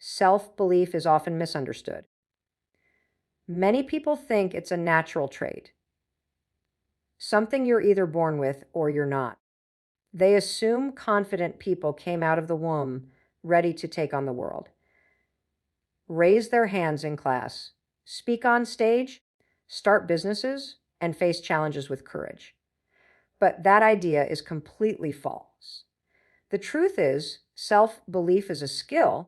Self-belief is often misunderstood. Many people think it's a natural trait, something you're either born with or you're not. They assume confident people came out of the womb ready to take on the world, raise their hands in class, speak on stage, start businesses, and face challenges with courage. But that idea is completely false. The truth is, self-belief is a skill,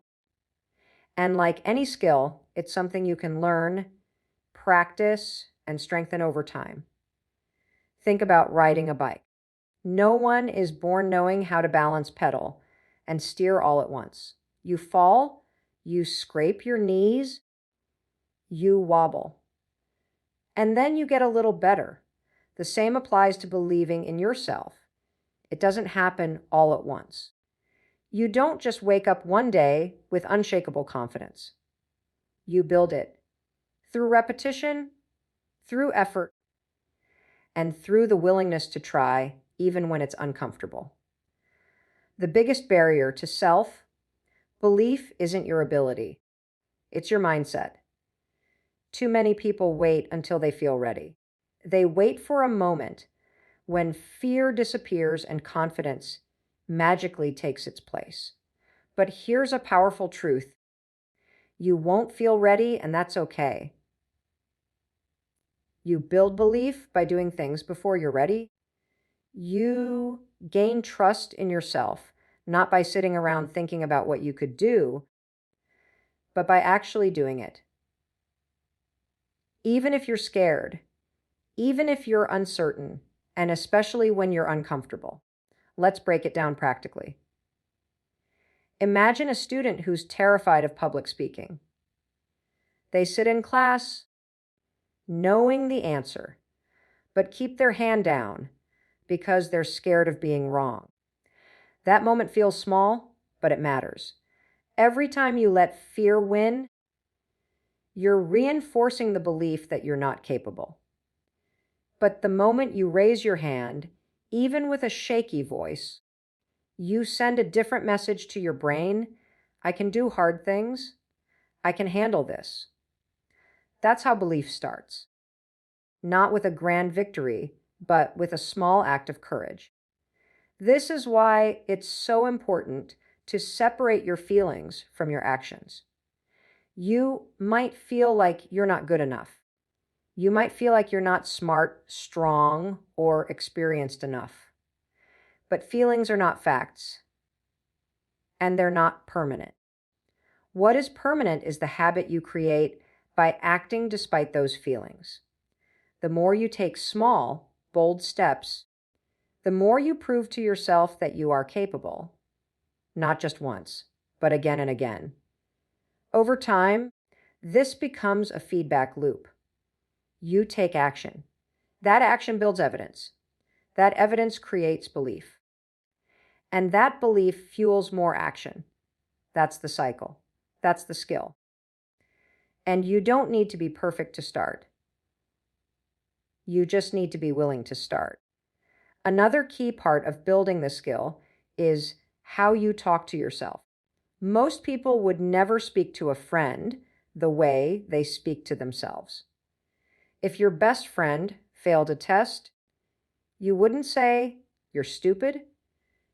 and like any skill, it's something you can learn, practice, and strengthen over time. Think about riding a bike. No one is born knowing how to balance pedal and steer all at once. You fall, you scrape your knees, you wobble, and then you get a little better. The same applies to believing in yourself. It doesn't happen all at once. You don't just wake up one day with unshakable confidence. You build it through repetition, through effort, and through the willingness to try, even when it's uncomfortable. The biggest barrier to self-belief isn't your ability, it's your mindset. Too many people wait until they feel ready. They wait for a moment when fear disappears and confidence magically takes its place. But here's a powerful truth. You won't feel ready, and that's okay. You build belief by doing things before you're ready. You gain trust in yourself, not by sitting around thinking about what you could do, but by actually doing it. Even if you're scared, even if you're uncertain, and especially when you're uncomfortable. Let's break it down practically. Imagine a student who's terrified of public speaking. They sit in class knowing the answer, but keep their hand down because they're scared of being wrong. That moment feels small, but it matters. Every time you let fear win, you're reinforcing the belief that you're not capable. But the moment you raise your hand, even with a shaky voice, you send a different message to your brain. I can do hard things. I can handle this. That's how belief starts. Not with a grand victory, but with a small act of courage. This is why it's so important to separate your feelings from your actions. You might feel like you're not good enough. You might feel like you're not smart, strong, or experienced enough. But feelings are not facts, and they're not permanent. What is permanent is the habit you create by acting despite those feelings. The more you take small, bold steps, the more you prove to yourself that you are capable, not just once, but again and again. Over time, this becomes a feedback loop. You take action. That action builds evidence. That evidence creates belief. And that belief fuels more action. That's the cycle. That's the skill. And you don't need to be perfect to start. You just need to be willing to start. Another key part of building the skill is how you talk to yourself. Most people would never speak to a friend the way they speak to themselves. If your best friend failed a test, you wouldn't say, "You're stupid,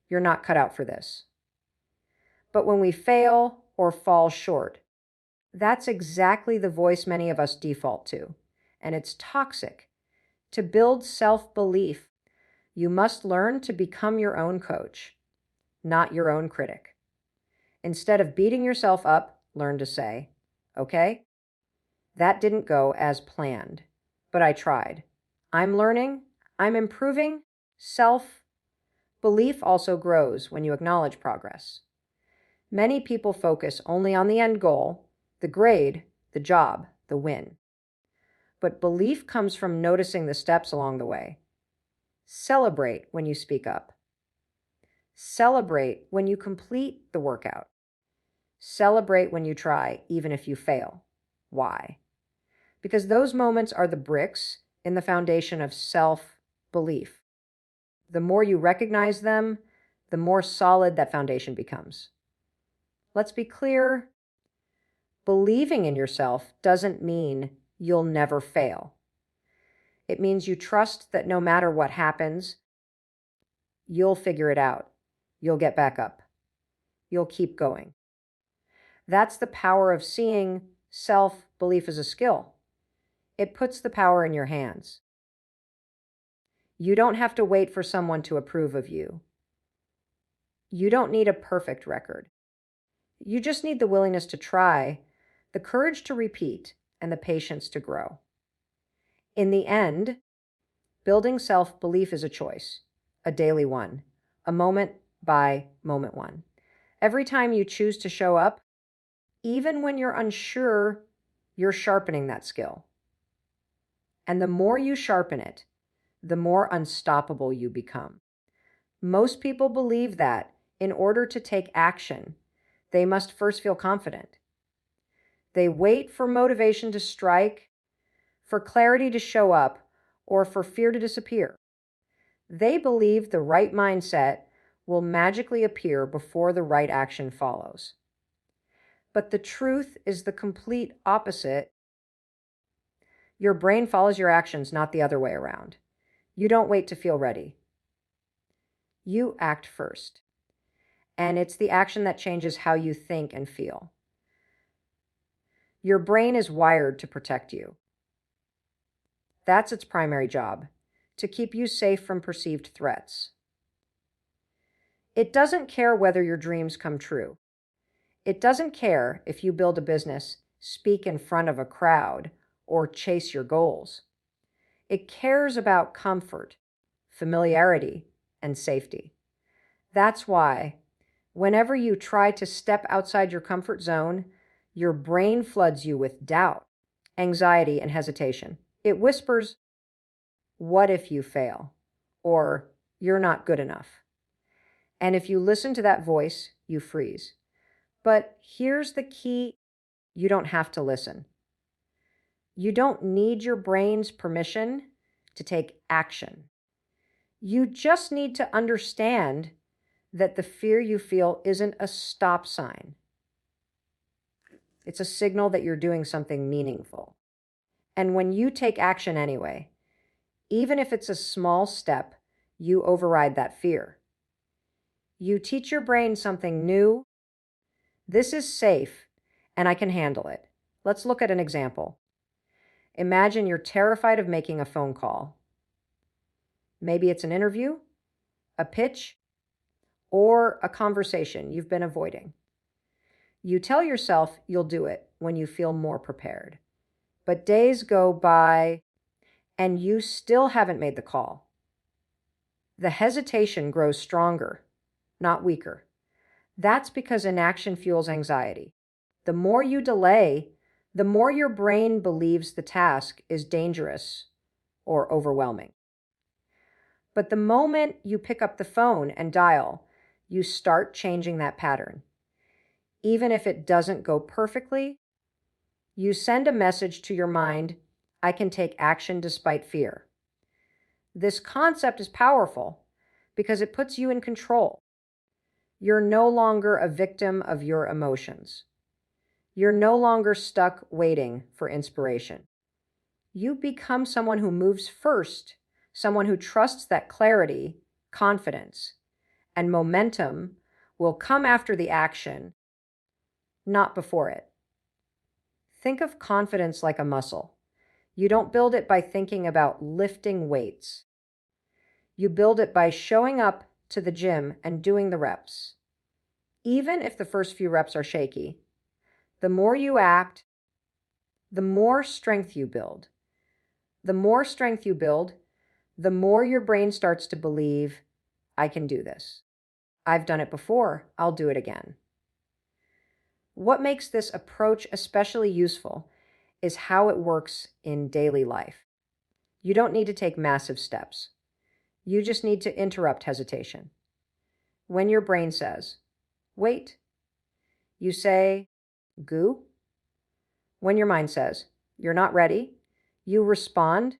you're not cut out for this." But when we fail or fall short, that's exactly the voice many of us default to, and it's toxic. To build self-belief, you must learn to become your own coach, not your own critic. Instead of beating yourself up, learn to say, "Okay, that didn't go as planned, but I tried. I'm learning, I'm improving." Self-belief also grows when you acknowledge progress. Many people focus only on the end goal, the grade, the job, the win. But belief comes from noticing the steps along the way. Celebrate when you speak up. Celebrate when you complete the workout. Celebrate when you try, even if you fail. Why? Because those moments are the bricks in the foundation of self-belief. The more you recognize them, the more solid that foundation becomes. Let's be clear, Believing in yourself doesn't mean you'll never fail. It means you trust that no matter what happens, you'll figure it out. You'll get back up. You'll keep going. That's the power of seeing self-belief as a skill. It puts the power in your hands. You don't have to wait for someone to approve of you. You don't need a perfect record. You just need the willingness to try, the courage to repeat, and the patience to grow. In the end, building self-belief is a choice, a daily one, a moment by moment one. Every time you choose to show up, even when you're unsure, you're sharpening that skill. And the more you sharpen it, the more unstoppable you become. Most people believe that in order to take action, they must first feel confident. They wait for motivation to strike, for clarity to show up, or for fear to disappear. They believe the right mindset will magically appear before the right action follows. But the truth is the complete opposite. Your brain follows your actions, not the other way around. You don't wait to feel ready. You act first. And it's the action that changes how you think and feel. Your brain is wired to protect you. That's its primary job, to keep you safe from perceived threats. It doesn't care whether your dreams come true. It doesn't care if you build a business, speak in front of a crowd, or chase your goals. It cares about comfort, familiarity, and safety. That's why, whenever you try to step outside your comfort zone, your brain floods you with doubt, anxiety, and hesitation. It whispers, "What if you fail?" Or, "You're not good enough." And if you listen to that voice, you freeze. But here's the key: you don't have to listen. You don't need your brain's permission to take action. You just need to understand that the fear you feel isn't a stop sign. It's a signal that you're doing something meaningful. And when you take action anyway, even if it's a small step, you override that fear. You teach your brain something new. This is safe, and I can handle it. Let's look at an example. Imagine you're terrified of making a phone call. Maybe it's an interview, a pitch, or a conversation you've been avoiding. You tell yourself you'll do it when you feel more prepared. But days go by, and you still haven't made the call. The hesitation grows stronger, not weaker. That's because inaction fuels anxiety. The more you delay, the more your brain believes the task is dangerous or overwhelming. But the moment you pick up the phone and dial, you start changing that pattern. Even if it doesn't go perfectly, you send a message to your mind, "I can take action despite fear." This concept is powerful because it puts you in control. You're no longer a victim of your emotions. You're no longer stuck waiting for inspiration. You become someone who moves first, someone who trusts that clarity, confidence, and momentum will come after the action, not before it. Think of confidence like a muscle. You don't build it by thinking about lifting weights. You build it by showing up to the gym and doing the reps. Even if the first few reps are shaky, the more you act, the more strength you build. The more strength you build, the more your brain starts to believe, "I can do this. I've done it before. I'll do it again." What makes this approach especially useful is how it works in daily life. You don't need to take massive steps. You just need to interrupt hesitation. When your brain says, "Wait," you say, "Goo." When your mind says, "You're not ready," you respond,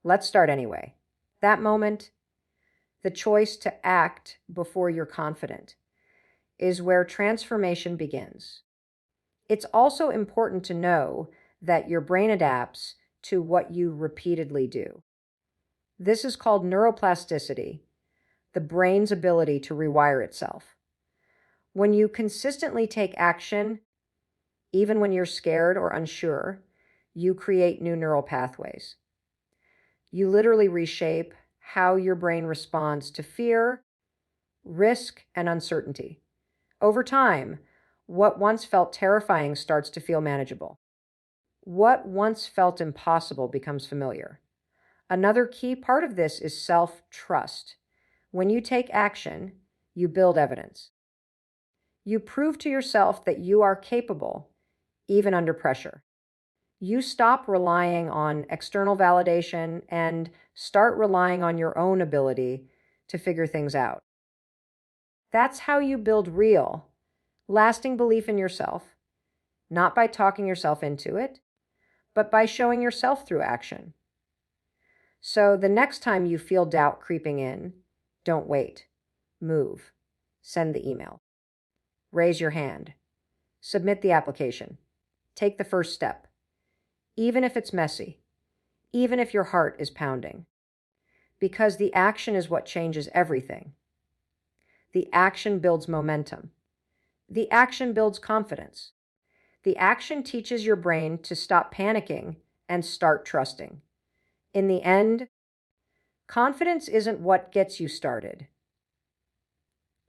"Let's start anyway." That moment, the choice to act before you're confident, is where transformation begins. It's also important to know that your brain adapts to what you repeatedly do. This is called neuroplasticity, the brain's ability to rewire itself. When you consistently take action, even when you're scared or unsure, you create new neural pathways. You literally reshape how your brain responds to fear, risk, and uncertainty. Over time, what once felt terrifying starts to feel manageable. What once felt impossible becomes familiar. Another key part of this is self-trust. When you take action, you build evidence. You prove to yourself that you are capable, even under pressure. You stop relying on external validation and start relying on your own ability to figure things out. That's how you build real, lasting belief in yourself, not by talking yourself into it, but by showing yourself through action. So the next time you feel doubt creeping in, don't wait. Move. Send the email. Raise your hand. Submit the application. Take the first step. Even if it's messy. Even if your heart is pounding. Because the action is what changes everything. The action builds momentum. The action builds confidence. The action teaches your brain to stop panicking and start trusting. In the end, confidence isn't what gets you started.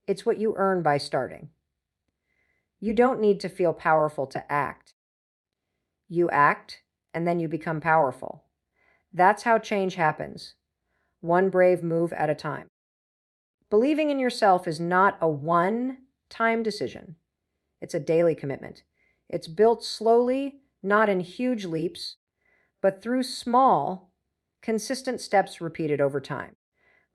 It's what you earn by starting. You don't need to feel powerful to act. You act, and then you become powerful. That's how change happens, one brave move at a time. Believing in yourself is not a one-time decision. It's a daily commitment. It's built slowly, not in huge leaps, but through small, consistent steps repeated over time.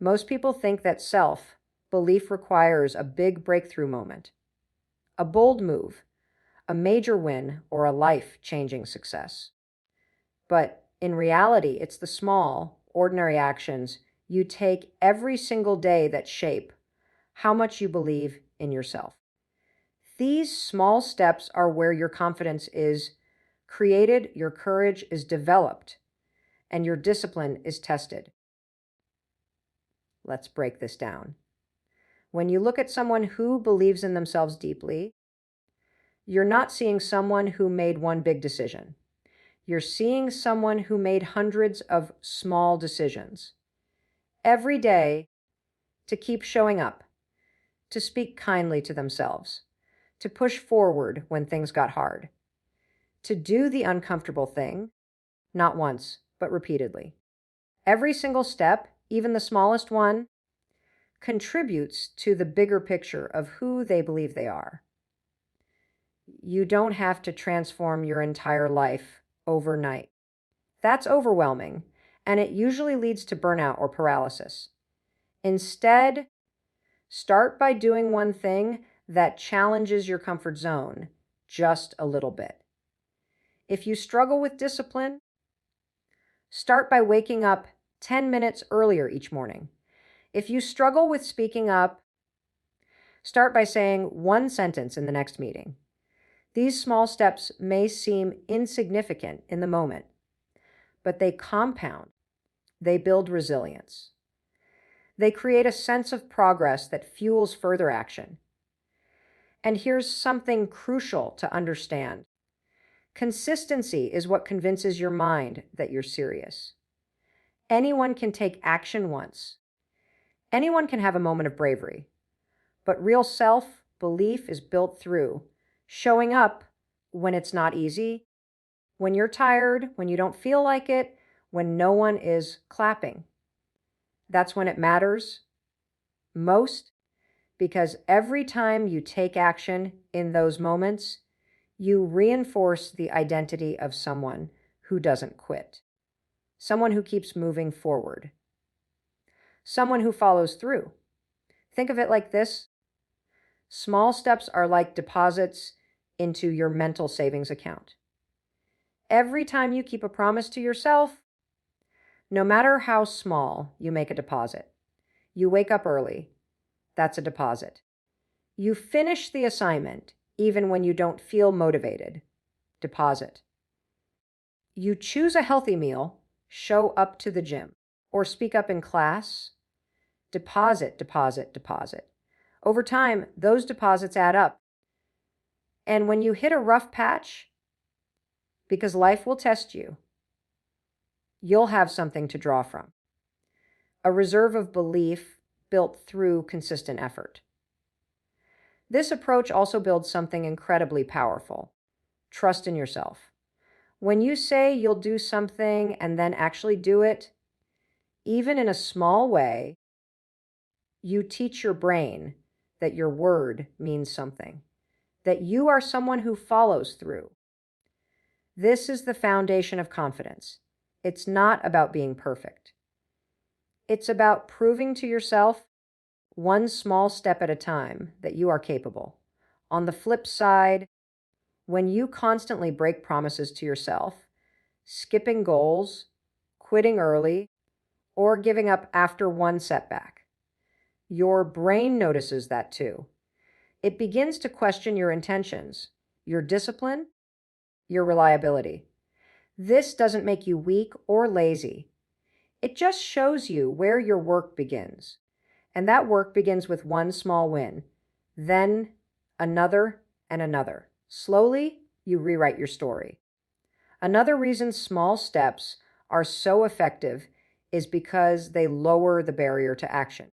Most people think that self-belief requires a big breakthrough moment, a bold move, a major win, or a life-changing success. But in reality, it's the small, ordinary actions you take every single day that shape how much you believe in yourself. These small steps are where your confidence is created, your courage is developed, and your discipline is tested. Let's break this down. When you look at someone who believes in themselves deeply, you're not seeing someone who made one big decision. You're seeing someone who made hundreds of small decisions every day to keep showing up, to speak kindly to themselves, to push forward when things got hard, to do the uncomfortable thing, not once, but repeatedly. Every single step, even the smallest one, contributes to the bigger picture of who they believe they are. You don't have to transform your entire life overnight. That's overwhelming, and it usually leads to burnout or paralysis. Instead, start by doing one thing that challenges your comfort zone just a little bit. If you struggle with discipline, start by waking up 10 minutes earlier each morning. If you struggle with speaking up, start by saying one sentence in the next meeting. These small steps may seem insignificant in the moment, but they compound. They build resilience. They create a sense of progress that fuels further action. And here's something crucial to understand. Consistency is what convinces your mind that you're serious. Anyone can take action once. Anyone can have a moment of bravery. But real self-belief is built through showing up when it's not easy, when you're tired, when you don't feel like it, when no one is clapping. That's when it matters most, because every time you take action in those moments, you reinforce the identity of someone who doesn't quit, someone who keeps moving forward, someone who follows through. Think of it like this. Small steps are like deposits into your mental savings account. Every time you keep a promise to yourself, no matter how small, you make a deposit. You wake up early. That's a deposit. You finish the assignment, even when you don't feel motivated. Deposit. You choose a healthy meal, show up to the gym, or speak up in class. Deposit, deposit, deposit. Over time, those deposits add up. And when you hit a rough patch, because life will test you, you'll have something to draw from. A reserve of belief built through consistent effort. This approach also builds something incredibly powerful: trust in yourself. When you say you'll do something and then actually do it, even in a small way, you teach your brain that your word means something, that you are someone who follows through. This is the foundation of confidence. It's not about being perfect. It's about proving to yourself, one small step at a time, that you are capable. On the flip side, when you constantly break promises to yourself, skipping goals, quitting early, or giving up after one setback, your brain notices that too. It begins to question your intentions, your discipline, your reliability. This doesn't make you weak or lazy. It just shows you where your work begins. And that work begins with one small win, then another and another. Slowly, you rewrite your story. Another reason small steps are so effective is because they lower the barrier to action.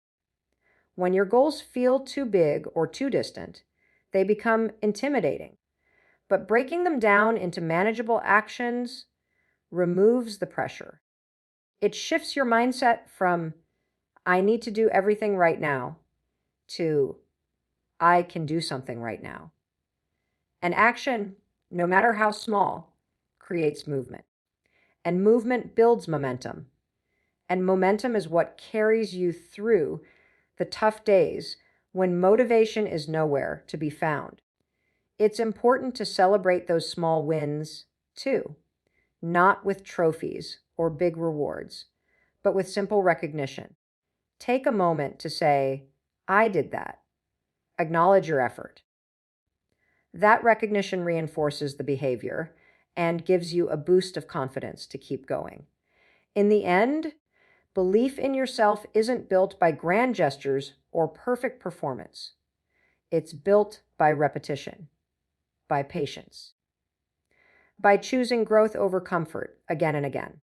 When your goals feel too big or too distant, they become intimidating. But breaking them down into manageable actions removes the pressure. It shifts your mindset from, I need to do everything right now, to, I can do something right now. And action, no matter how small, creates movement. And movement builds momentum. And momentum is what carries you through the tough days when motivation is nowhere to be found. It's important to celebrate those small wins too, not with trophies or big rewards, but with simple recognition. Take a moment to say, I did that. Acknowledge your effort. That recognition reinforces the behavior and gives you a boost of confidence to keep going. In the end, belief in yourself isn't built by grand gestures or perfect performance. It's built by repetition, by patience, by choosing growth over comfort again and again.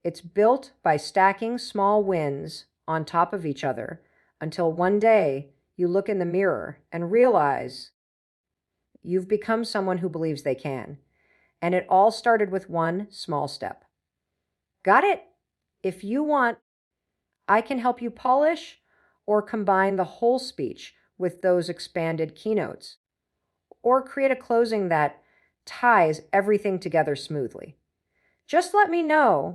It's built by stacking small wins on top of each other until one day you look in the mirror and realize you've become someone who believes they can. And it all started with one small step. Got it? If you want, I can help you polish or combine the whole speech with those expanded keynotes, or create a closing that ties everything together smoothly. Just let me know